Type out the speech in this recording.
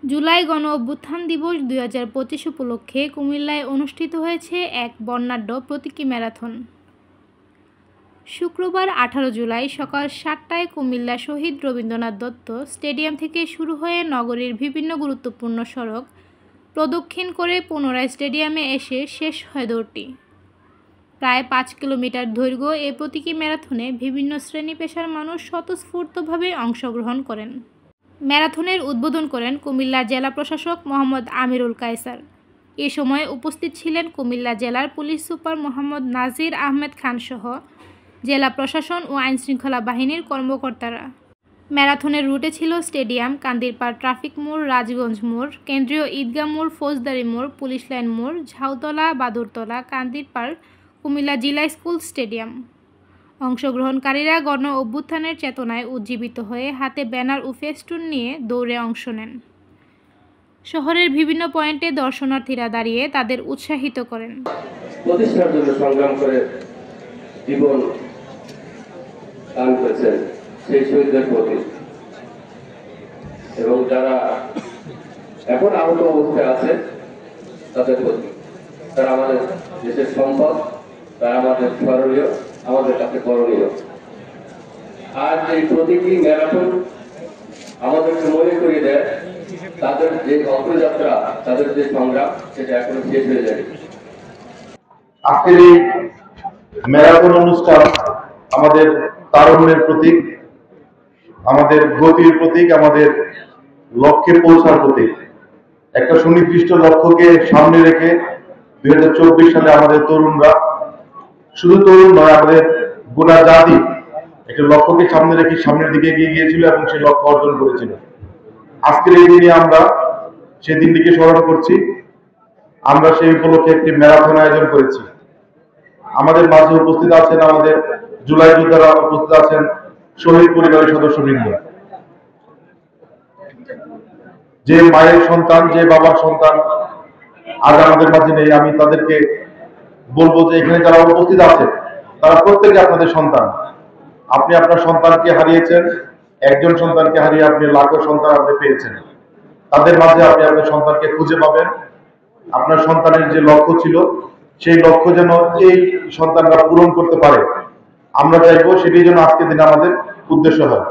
জুলাই গণ অভ্যুত্থান দিবস ২০২৫ উপলক্ষে কুমিল্লায় অনুষ্ঠিত হয়েছে এক বর্ণাঢ্য প্রতীকী ম্যারাথন। শুক্রবার ১৮ জুলাই সকাল ৭টায় কুমিল্লা শহীদ রবীন্দ্রনাথ দত্ত স্টেডিয়াম থেকে শুরু হয়ে নগরীর বিভিন্ন গুরুত্বপূর্ণ সড়ক প্রদক্ষিণ করে পুনরায় স্টেডিয়ামে এসে শেষ হয় দৌড়টি। প্রায় ৫ কিলোমিটার দৈর্ঘ্য এ প্রতীকী ম্যারাথনে বিভিন্ন শ্রেণী পেশার মানুষ স্বতঃস্ফূর্তভাবে অংশগ্রহণ করেন। ম্যারাথনের উদ্বোধন করেন কুমিল্লা জেলা প্রশাসক মোহাম্মদ আমিরুল কায়সার। এ সময় উপস্থিত ছিলেন কুমিল্লা জেলার পুলিশ সুপার মোহাম্মদ নাজির আহমেদ খান সহ জেলা প্রশাসন ও আইনশৃঙ্খলা বাহিনীর কর্মকর্তারা। ম্যারাথনের রুটে ছিল স্টেডিয়াম, কান্দিরপাড় ট্রাফিক মোড়, রাজগঞ্জ মোড়, কেন্দ্রীয় ঈদগাহ মোড়, ফৌজদারি মোড়, পুলিশ লাইন মোড়, ঝাউতলা, বাদুরতলা, কান্দিরপাড়, কুমিল্লা জিলা স্কুল স্টেডিয়াম। অংশগ্রহণকারীরা গণ অভ্যুত্থানের চেতনায় উজ্জীবিত হয়ে হাতে ব্যানার ও ফেস্টুন নিয়ে দৌড়ে অংশ নেন। শহরের বিভিন্ন পয়েন্টে দর্শনার্থীরা দাঁড়িয়ে তাদের উৎসাহিত করেন। প্রতিষ্ঠার জন্য সংগ্রাম করে জীবন দান করেছেন সেই শহীদদের প্রতি, এবং যারা এখন আহত অবস্থায় আছে তাদের প্রতি। তারা আমাদের দেশের সম্পদ, তারা আমাদের স্মরণীয়, আমাদের কাছে করণীয়। আর এই প্রতীকী ম্যারাথন আমাদেরকে মনে করিয়ে দেয় তাদের যে অগ্রযাত্রা, তাদের যে সংগ্রাম, সেটা এখনো শেষ হয়ে যায়। আজকের এই ম্যারাথন অনুষ্ঠান আমাদের তারুণ্যের প্রতীক, আমাদের গতির প্রতীক, আমাদের লক্ষ্যে পৌঁছার প্রতীক। একটা সুনির্দিষ্ট লক্ষ্যকে সামনে রেখে ২০২৪ সালে আমাদের তরুণরা, শুধু তরুণ নয়, আমাদের গোটা জাতি একটা লক্ষ্যকে সামনে রেখে সামনের দিকে এগিয়ে গিয়েছিল এবং সেই লক্ষ্য অর্জন করেছিল। আজকের এই দিনে আমরা সেই দিনটিকে স্মরণ করছি। আমরা সেই উপলক্ষে একটি ম্যারাথন আয়োজন করেছি। আমাদের মাঝে উপস্থিত আছেন আমাদের জুলাই যোদ্ধারা, উপস্থিত আছেন শহীদ পরিবারের সদস্যবৃন্দ। যে মায়ের সন্তান, যে বাবার সন্তান আজ আমাদের মাঝে নেই, আমি তাদেরকে বলবো যে এখানে যারা উপস্থিত আছে তারা প্রত্যেকে আপনাদের সন্তান। আপনি আপনার সন্তানকে হারিয়েছেন, একজন সন্তানকে হারিয়ে আপনি লাখো সন্তান আপনি পেয়েছেন। তাদের মাঝে আপনি আপনার সন্তানকে খুঁজে পাবেন। আপনার সন্তানের যে লক্ষ্য ছিল, সেই লক্ষ্য যেন এই সন্তানরা পূরণ করতে পারে, আমরা চাইবো সেটি যেন আজকের দিনে আমাদের উদ্দেশ্য হয়।